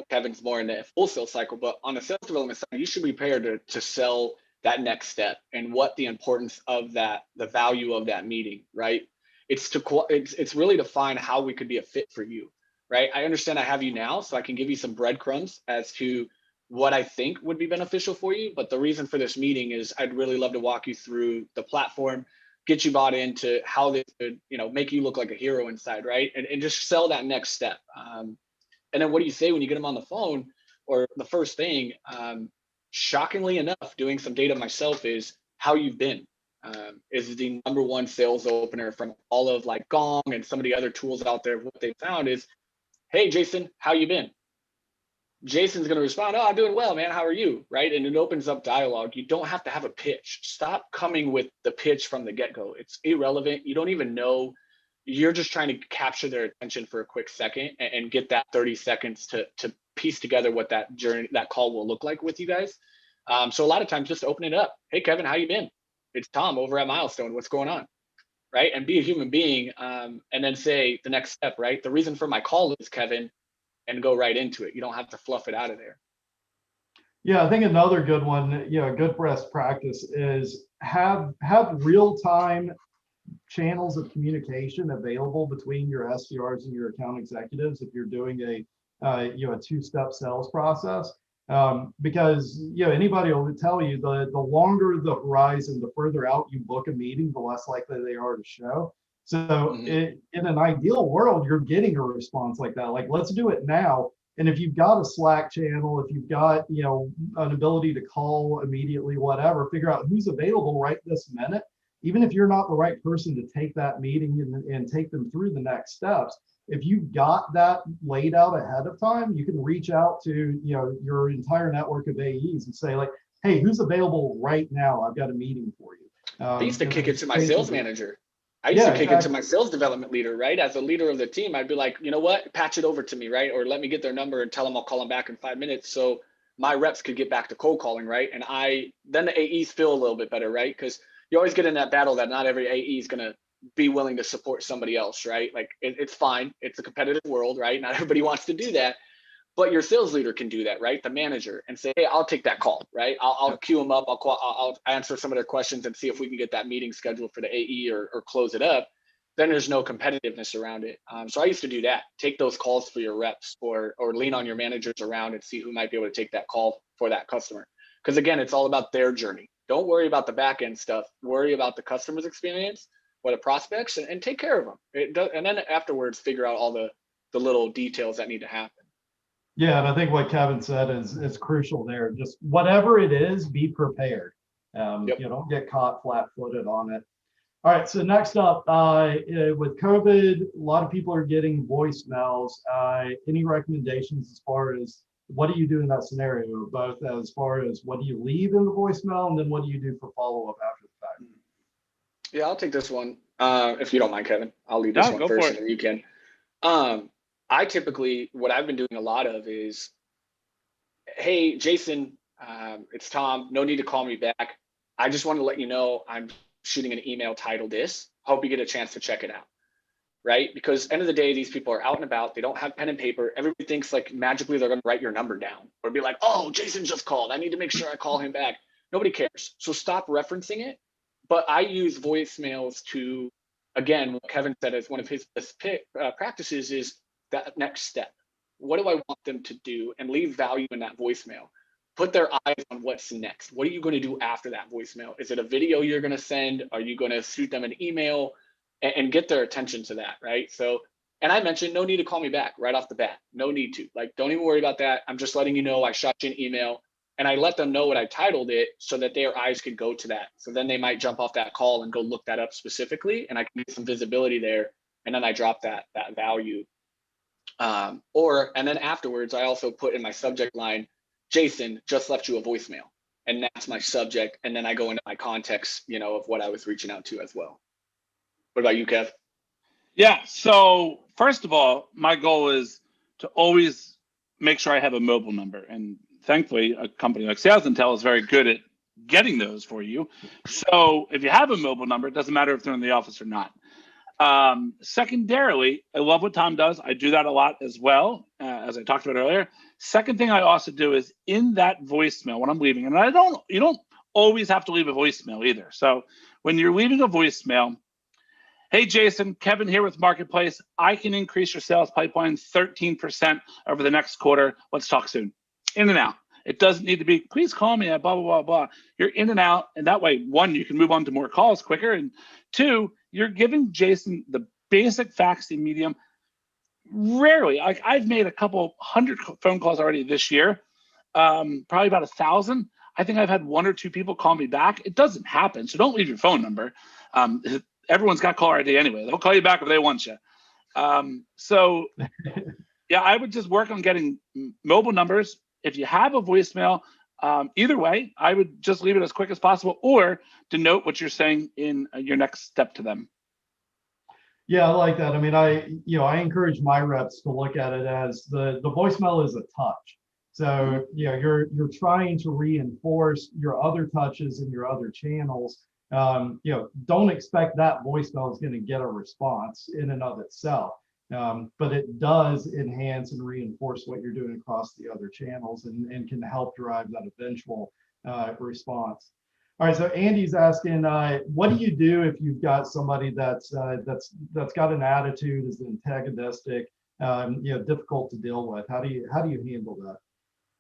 Kevin's more in the full sales cycle, but on the sales development side, you should be prepared to sell that next step and what the importance of that, the value of that meeting, right? It's really to find how we could be a fit for you, right? I understand I have you now, so I can give you some breadcrumbs as to what I think would be beneficial for you. But the reason for this meeting is I'd really love to walk you through the platform, get you bought into how this could, make you look like a hero inside, right? And just sell that next step. And then what do you say when you get them on the phone? Or the first thing, shockingly enough, doing some data myself, is how you've been. Is the number one sales opener from all of like Gong and some of the other tools out there. What they found is, hey, Jason, how you been? Jason's going to respond, oh, I'm doing well, man. How are you? Right. And it opens up dialogue. You don't have to have a pitch. Stop coming with the pitch from the get-go. It's irrelevant. You don't even know. You're just trying to capture their attention for a quick second and get that 30 seconds to piece together what that journey, that call will look like with you guys. So a lot of times just open it up. Hey, Kevin, how you been? It's Tom over at Milestone. What's going on? Right. And be a human being. And then say the next step, right? The reason for my call is Kevin, and go right into it. You don't have to fluff it out of there. Yeah, I think another good one, good best practice is have real-time channels of communication available between your SDRs and your account executives if you're doing a two-step sales process. Because anybody will tell you the longer the horizon, the further out you book a meeting, the less likely they are to show. So in an ideal world, you're getting a response like that. Like, let's do it now. And if you've got a Slack channel, if you've got, an ability to call immediately, whatever, figure out who's available right this minute. Even if you're not the right person to take that meeting and take them through the next steps, if you've got that laid out ahead of time, you can reach out to, your entire network of AEs and say, like, hey, who's available right now? I've got a meeting for you. I used to kick it to my sales manager. I used to kick it to my sales development leader, right? As a leader of the team, I'd be like, you know what, patch it over to me, right? Or let me get their number and tell them I'll call them back in 5 minutes. So my reps could get back to cold calling, right? And then the AEs feel a little bit better, right? Because you always get in that battle that not every AE is going to be willing to support somebody else, right? Like it's fine. It's a competitive world, right? Not everybody wants to do that. But your sales leader can do that, right? The manager, and say, hey, I'll take that call, right? I'll queue them up. I'll answer some of their questions and see if we can get that meeting scheduled for the AE or close it up. Then there's no competitiveness around it. So I used to do that. Take those calls for your reps or lean on your managers around and see who might be able to take that call for that customer. Because again, it's all about their journey. Don't worry about the back end stuff. Worry about the customer's experience or the prospects and take care of them. And then afterwards, figure out all the little details that need to happen. Yeah, and I think what Kevin said is crucial there. Just whatever it is, be prepared. Don't get caught flat-footed on it. All right, so next up, with COVID, a lot of people are getting voicemails. Any recommendations as far as what do you do in that scenario, both as far as what do you leave in the voicemail, and then what do you do for follow-up after the fact? Yeah, I'll take this one. If you don't mind, Kevin, I'll leave this one first and then you can. I typically, what I've been doing a lot of is, hey, Jason, it's Tom. No need to call me back. I just want to let you know I'm shooting an email titled this. Hope you get a chance to check it out. Right? Because end of the day, these people are out and about. They don't have pen and paper. Everybody thinks like magically they're going to write your number down or be like, oh, Jason just called. I need to make sure I call him back. Nobody cares. So stop referencing it. But I use voicemails to, again, what Kevin said is one of his best practices is that next step. What do I want them to do? And leave value in that voicemail. Put their eyes on what's next. What are you going to do after that voicemail? Is it a video you're going to send? Are you going to shoot them an email? And get their attention to that, right? So, and I mentioned no need to call me back right off the bat. No need to. Like, don't even worry about that. I'm just letting you know I shot you an email, and I let them know what I titled it so that their eyes could go to that. So then they might jump off that call and go look that up specifically, and I can get some visibility there. And then I drop that value. And then afterwards, I also put in my subject line, Jason just left you a voicemail, and that's my subject. And then I go into my context, of what I was reaching out to as well. What about you, Kev? Yeah. So first of all, my goal is to always make sure I have a mobile number. And thankfully, a company like Sales Intel is very good at getting those for you. So if you have a mobile number, it doesn't matter if they're in the office or not. Secondarily, I love what Tom does. I do that a lot as well, as I talked about earlier. Second thing I also do is in that voicemail when I'm leaving, and you don't always have to leave a voicemail either. So when you're leaving a voicemail, hey, Jason, Kevin here with Marketplace. I can increase your sales pipeline 13% over the next quarter. Let's talk soon. In and out. It doesn't need to be, please call me at blah, blah, blah, blah. You're in and out. And that way, one, you can move on to more calls quicker. And two, you're giving Jason the basic faxing medium. Rarely, like I've made a couple hundred phone calls already this year, probably about 1,000. I think I've had one or two people call me back. It doesn't happen. So don't leave your phone number. Everyone's got caller ID anyway. They'll call you back if they want you. So yeah, I would just work on getting mobile numbers. If you have a voicemail, either way, I would just leave it as quick as possible or denote what you're saying in your next step to them. Yeah, I like that. I mean, I encourage my reps to look at it as the voicemail is a touch. So, you're trying to reinforce your other touches and your other channels. Don't expect that voicemail is going to get a response in and of itself. But it does enhance and reinforce what you're doing across the other channels and can help drive that eventual response. All right, so Andy's asking, what do you do if you've got somebody that's got an attitude, is antagonistic, difficult to deal with? How do you handle that?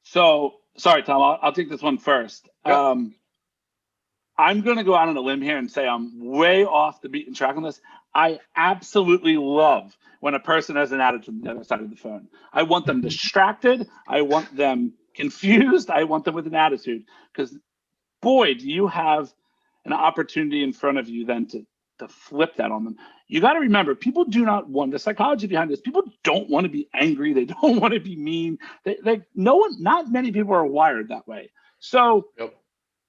So sorry, Tom, I'll take this one first. Yep. I'm going to go out on a limb here and say I'm way off the beaten track on this. I absolutely love when a person has an attitude on the other side of the phone. I want them distracted. I want them confused. I want them with an attitude, because boy, do you have an opportunity in front of you then to flip that on them. You got to remember, people do not want, the psychology behind this, people don't want to be angry. They don't want to be mean. Not many people are wired that way. So yep.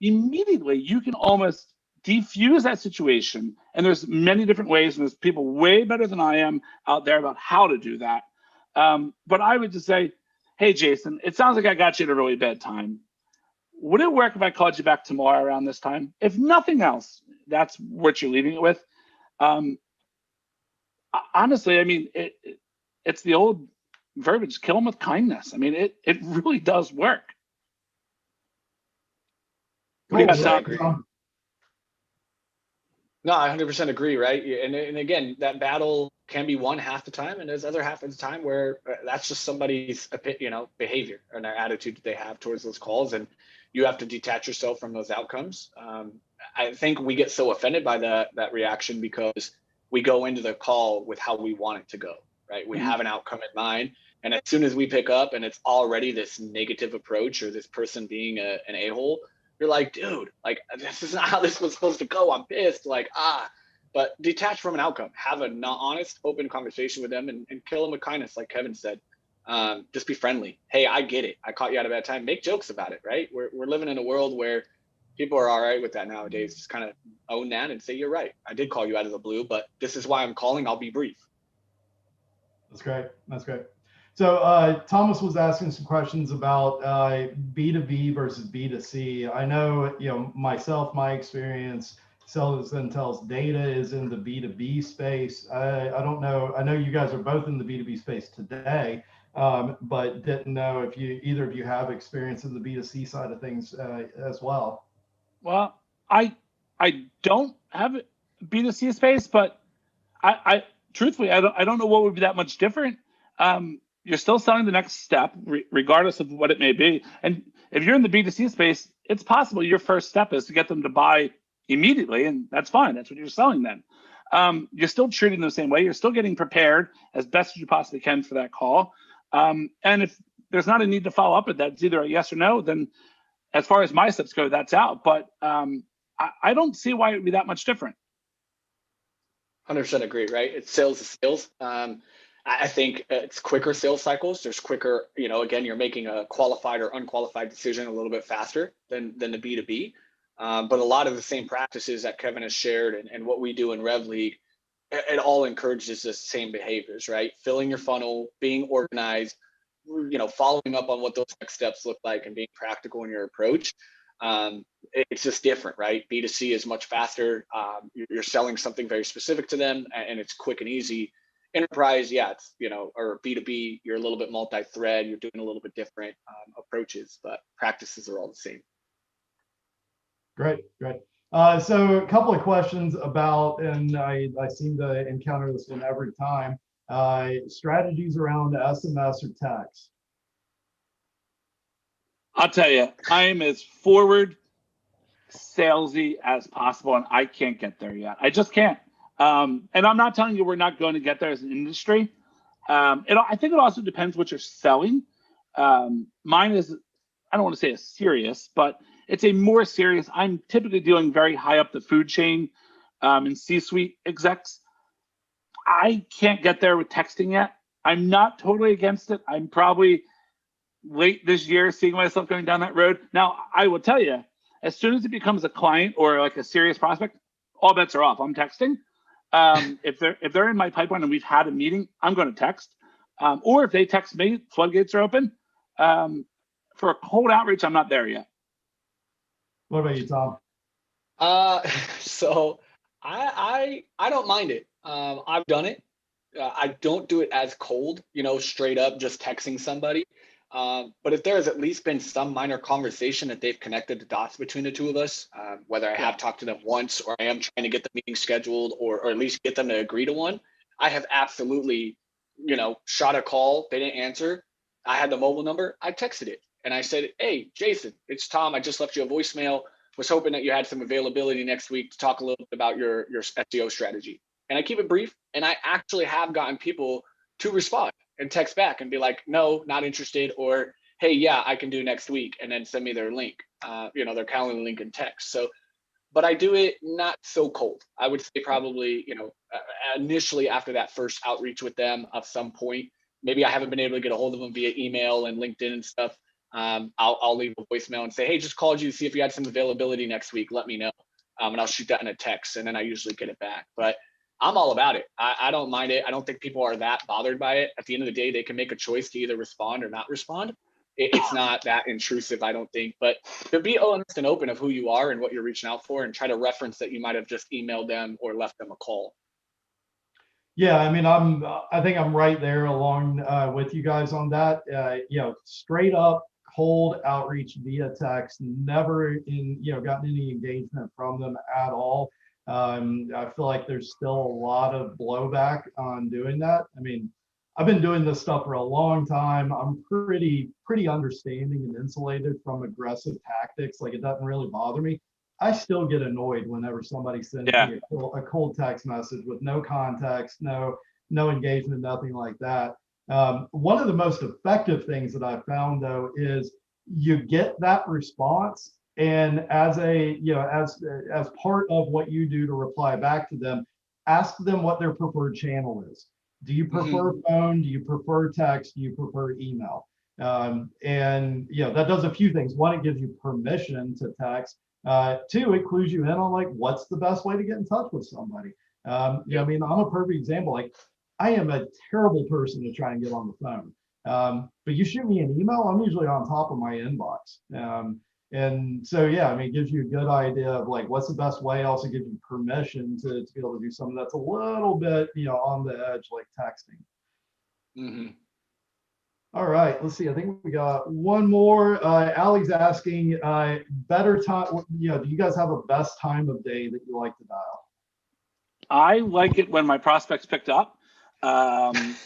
Immediately you can almost defuse that situation. And there's many different ways, and there's people way better than I am out there about how to do that. But I would just say, hey, Jason, it sounds like I got you at a really bad time. Would it work if I called you back tomorrow around this time? If nothing else, that's what you're leaving it with. Honestly, I mean, it's the old verbiage, kill them with kindness. I mean, it really does work. No, I 100% agree, right? And again, that battle can be won half the time, and there's other half of the time where that's just somebody's behavior and their attitude that they have towards those calls, and you have to detach yourself from those outcomes. I think we get so offended by that reaction because we go into the call with how we want it to go, right? We have an outcome in mind, and as soon as we pick up and it's already this negative approach or this person being an a-hole, you're like, dude, like, this is not how this was supposed to go. I'm pissed. But detach from an outcome. Have an honest, open conversation with them and kill them with kindness, like Kevin said. Just be friendly. Hey, I get it. I caught you at a bad time. Make jokes about it, right? We're living in a world where people are all right with that nowadays. Just kind of own that and say, you're right. I did call you out of the blue, but this is why I'm calling. I'll be brief. That's great. That's great. So Thomas was asking some questions about B2B versus B2C. I know, myself, my experience, Sellers and Tells data is in the B2B space. I don't know. I know you guys are both in the B2B space today, but didn't know if either of you have experience in the B2C side of things as well. Well, I don't have a B2C space, but I truthfully, I don't know what would be that much different. You're still selling the next step, regardless of what it may be. And if you're in the B2C space, it's possible your first step is to get them to buy immediately, and that's fine. That's what you're selling then. You're still treating them the same way. You're still getting prepared as best as you possibly can for that call. And if there's not a need to follow up with that, it's either a yes or no, then as far as my steps go, that's out. But I don't see why it would be that much different. 100% agree, right? It's sales to sales. I think it's quicker sales cycles. There's quicker, again, you're making a qualified or unqualified decision a little bit faster than the B2B. But a lot of the same practices that Kevin has shared and what we do in RevLeague, it all encourages the same behaviors, right? Filling your funnel, being organized, following up on what those next steps look like and being practical in your approach. It's just different, right? B2C is much faster. You're selling something very specific to them and it's quick and easy. Enterprise, yeah, it's, or B2B, you're a little bit multi-thread, you're doing a little bit different approaches, but practices are all the same. Great. So a couple of questions about, and I seem to encounter this one every time, strategies around SMS or text. I'll tell you, I am as forward salesy as possible, and I can't get there yet. I just can't. And I'm not telling you we're not going to get there as an industry. I think it also depends what you're selling. Mine is, I don't want to say a serious, but it's a more serious. I'm typically dealing very high up the food chain in C-suite execs. I can't get there with texting yet. I'm not totally against it. I'm probably late this year seeing myself going down that road. Now, I will tell you, as soon as it becomes a client or like a serious prospect, all bets are off. I'm texting. If they're in my pipeline and we've had a meeting, I'm going to text. Or if they text me, floodgates are open. For a cold outreach, I'm not there yet. What about you, Tom? So I don't mind it. I've done it. I don't do it as cold, straight up just texting somebody. But if there has at least been some minor conversation that they've connected the dots between the two of us, whether I have talked to them once or I am trying to get the meeting scheduled or at least get them to agree to one, I have absolutely, shot a call. They didn't answer. I had the mobile number. I texted it and I said, hey, Jason, it's Tom. I just left you a voicemail. Was hoping that you had some availability next week to talk a little bit about your SEO strategy. And I keep it brief. And I actually have gotten people to respond and text back and be like, no, not interested, or hey, yeah, I can do next week, and then send me their link, their calendar link in text. So, but I do it not so cold. I would say probably, initially after that first outreach with them of some point, maybe I haven't been able to get a hold of them via email and LinkedIn and stuff. I'll leave a voicemail and say, hey, just called you to see if you had some availability next week. Let me know. And I'll shoot that in a text, and then I usually get it back. But I'm all about it. I don't mind it. I don't think people are that bothered by it. At the end of the day, they can make a choice to either respond or not respond. It's not that intrusive, I don't think. But to be honest and open of who you are and what you're reaching out for, and try to reference that you might have just emailed them or left them a call. Yeah, I mean, I think I'm right there along with you guys on that. Straight up cold outreach via text, never gotten any engagement from them at all. I feel like there's still a lot of blowback on doing that. I mean, I've been doing this stuff for a long time. I'm pretty understanding and insulated from aggressive tactics. Like, it doesn't really bother me. I still get annoyed whenever somebody sends me a cold text message with no context, no engagement, nothing like that. One of the most effective things that I've found, though, is you get that response, and as part of what you do to reply back to them, ask them what their preferred channel is. Do you prefer phone? Do you prefer text? Do you prefer email? And that does a few things. One, it gives you permission to text. Two, it clues you in on like what's the best way to get in touch with somebody. I mean, I'm a perfect example. Like, I am a terrible person to try and get on the phone. But you shoot me an email, I'm usually on top of my inbox. And so, I mean, it gives you a good idea of like what's the best way. Also gives you permission to be able to do something that's a little bit, on the edge, like texting. All right, let's see. I think we got one more. Allie's asking, better time. Do you guys have a best time of day that you like to dial? I like it when my prospects picked up,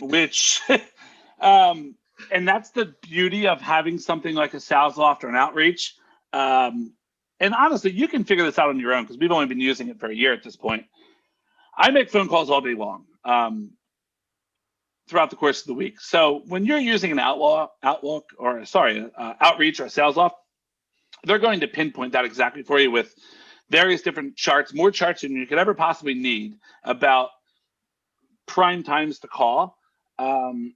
which, and that's the beauty of having something like a sales loft or an outreach. And honestly, you can figure this out on your own because we've only been using it for a year at this point. I make phone calls all day long. Throughout the course of the week. So when you're using an outreach or a sales loft, they're going to pinpoint that exactly for you with various different charts, more charts than you could ever possibly need about prime times to call. To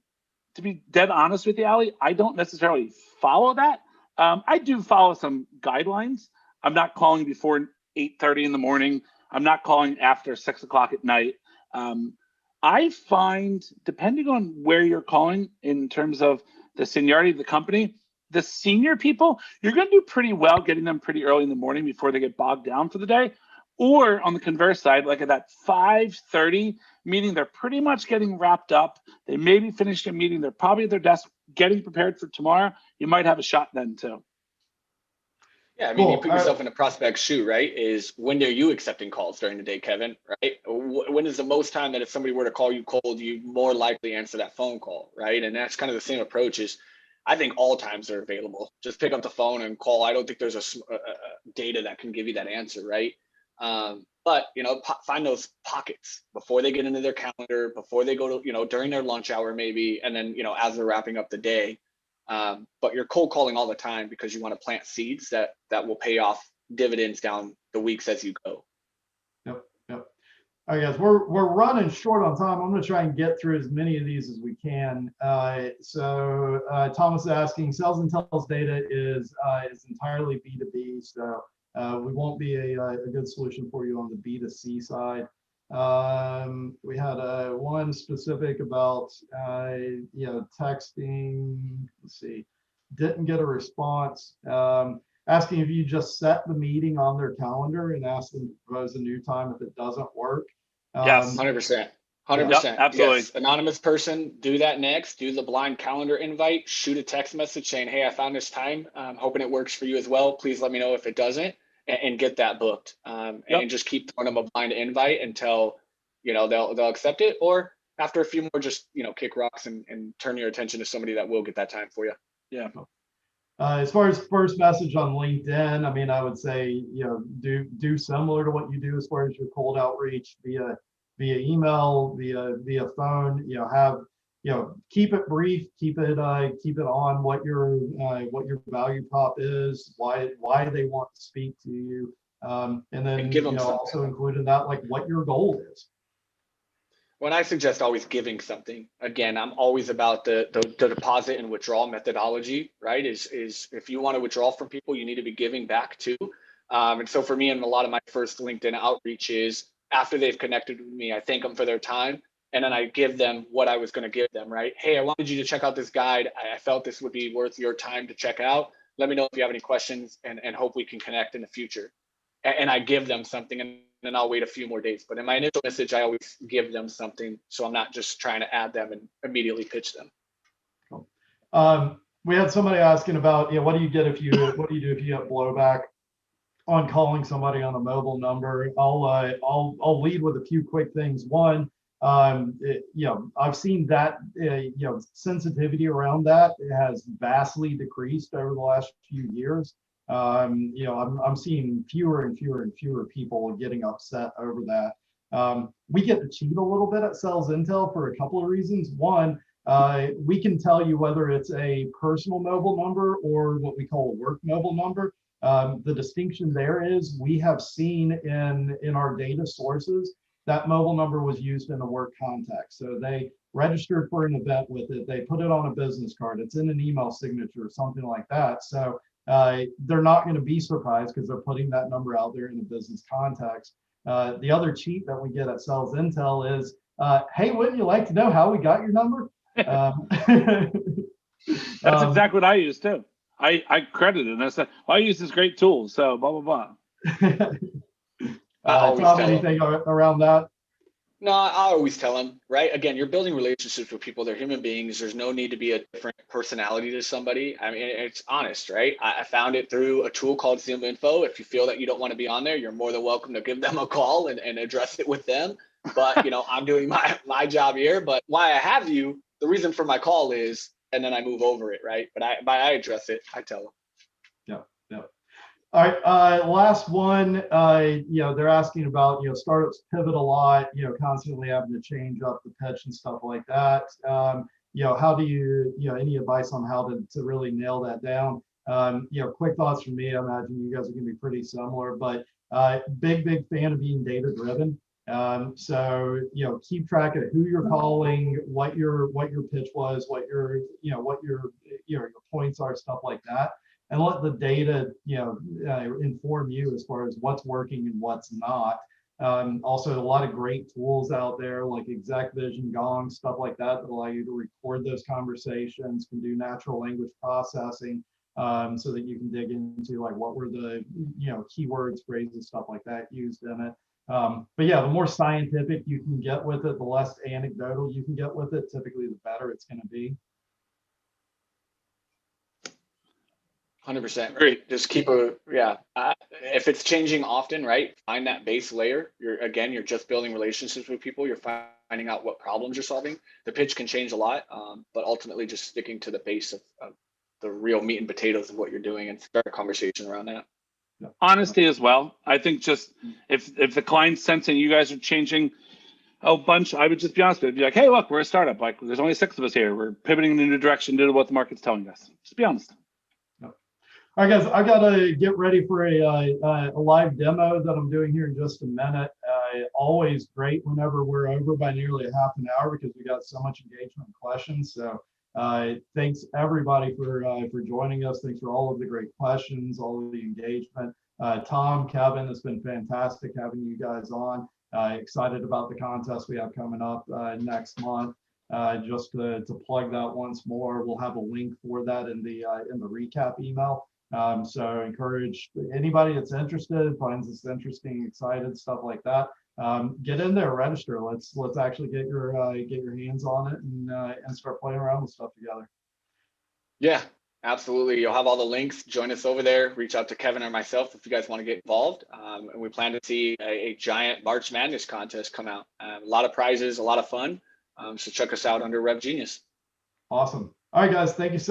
be dead honest with you, Allie, I don't necessarily follow that. I do follow some guidelines. I'm not calling before 8:30 in the morning. I'm not calling after 6 o'clock at night. I find, depending on where you're calling in terms of the seniority of the company, the senior people, you're going to do pretty well getting them pretty early in the morning before they get bogged down for the day. Or on the converse side, like at that 5:30 meeting, they're pretty much getting wrapped up. They maybe finished a meeting. They're probably at their desk getting prepared for tomorrow. You might have a shot then too. Yeah, I mean, you put yourself in a prospect's shoe, right? Is when are you accepting calls during the day, Kevin, right? When is the most time that if somebody were to call you cold, you more likely answer that phone call, right? And that's kind of the same approach. Is I think all times are available. Just pick up the phone and call. I don't think there's a data that can give you that answer, right? But, find those pockets before they get into their calendar, before they go to, during their lunch hour maybe, and then, as they're wrapping up the day. But you're cold calling all the time because you want to plant seeds that will pay off dividends down the weeks as you go. Yep. All right, guys, we're running short on time. I'm going to try and get through as many of these as we can. So Thomas is asking, sales intel's data is entirely B2B, so we won't be a good solution for you on the B2C side. We had one specific about texting. Let's see, didn't get a response. Asking if you just set the meeting on their calendar and ask them to propose a new time if it doesn't work. Yes, 100%. Yep, absolutely. Yes. Anonymous person, do that next. Do the blind calendar invite. Shoot a text message saying, "Hey, I found this time. I'm hoping it works for you as well. Please let me know if it doesn't," and get that booked. And just keep throwing them a blind invite until they'll accept it. Or after a few more, just kick rocks and turn your attention to somebody that will get that time for you. Yeah. As far as first message on LinkedIn, I mean, I would say, do similar to what you do as far as your cold outreach via email, via phone. Keep it brief, keep it on what your value prop is, why they want to speak to you, and then give them also include in that like what your goal is. When I suggest always giving something, again, I'm always about the deposit and withdrawal methodology, right? Is if you want to withdraw from people, you need to be giving back too. And so for me, and a lot of my first LinkedIn outreach is after they've connected with me, I thank them for their time. And then I give them what I was going to give them, right? Hey, I wanted you to check out this guide. I felt this would be worth your time to check out. Let me know if you have any questions and hope we can connect in the future. And I give them something and then I'll wait a few more days. But in my initial message, I always give them something. So I'm not just trying to add them and immediately pitch them. Cool. We had somebody asking about, what do you do if you get blowback on calling somebody on a mobile number? I'll lead with a few quick things. One, I've seen that, sensitivity around that has vastly decreased over the last few years. I'm seeing fewer and fewer people getting upset over that. We get to cheat a little bit at Sales Intel for a couple of reasons. One, we can tell you whether it's a personal mobile number or what we call a work mobile number. The distinction there is we have seen in our data sources that mobile number was used in a work context. So they registered for an event with it. They put it on a business card. It's in an email signature or something like that. So they're not going to be surprised because they're putting that number out there in a business context. The other cheat that we get at Sales Intel is, hey, wouldn't you like to know how we got your number? That's exactly what I use too. I credited and I said, well, I use this great tool, so blah, blah, blah. Tom, anything around that? No, I always tell them, right? Again, you're building relationships with people. They're human beings. There's no need to be a different personality to somebody. I mean, it's honest, right? I found it through a tool called Zoom Info. If you feel that you don't want to be on there, you're more than welcome to give them a call and address it with them. But, you know, I'm doing my job here. But why I have you, the reason for my call is, and then I move over it, right? But I address it. I tell them. Yeah. All right, last one. You know, they're asking about, you know, startups pivot a lot, you know, constantly having to change up the pitch and stuff like that. You know, how do you know, any advice on how to really nail that down? You know, quick thoughts from me. I imagine you guys are going to be pretty similar, but big fan of being data driven. So, you know, keep track of who you're calling, what your pitch was, what your points are, stuff like that. And let the data, you know, inform you as far as what's working and what's not. Also, a lot of great tools out there like Exec Vision, Gong, stuff like that allow you to record those conversations, can do natural language processing, so that you can dig into like what were the, you know, keywords, phrases, stuff like that used in it. But yeah, the more scientific you can get with it, the less anecdotal you can get with it, typically the better it's going to be. 100%. Great. Just keep if it's changing often, right? Find that base layer. You're just building relationships with people. You're finding out what problems you're solving. The pitch can change a lot, but ultimately just sticking to the base of the real meat and potatoes of what you're doing and start a conversation around that. Honesty as well. I think just if the client's sensing you guys are changing a bunch, I would just be honest with it. Be like, hey, look, we're a startup. Like, there's only 6 of us here. We're pivoting in a new direction due to what the market's telling us. Just be honest. All right, guys, I gotta get ready for a live demo that I'm doing here in just a minute. Always great whenever we're over by nearly a half an hour because we got so much engagement and questions. So thanks everybody for joining us. Thanks for all of the great questions, all of the engagement. Tom, Kevin, it's been fantastic having you guys on. Excited about the contest we have coming up next month. Just to plug that once more, we'll have a link for that in the recap email. So encourage anybody that's interested, finds this interesting, excited, stuff like that. Get in there, register. Let's actually get your hands on it and start playing around with stuff together. Yeah, absolutely. You'll have all the links. Join us over there. Reach out to Kevin or myself if you guys want to get involved. And we plan to see a giant March Madness contest come out. A lot of prizes, a lot of fun. So check us out under RevGenius. Awesome. All right, guys. Thank you so much.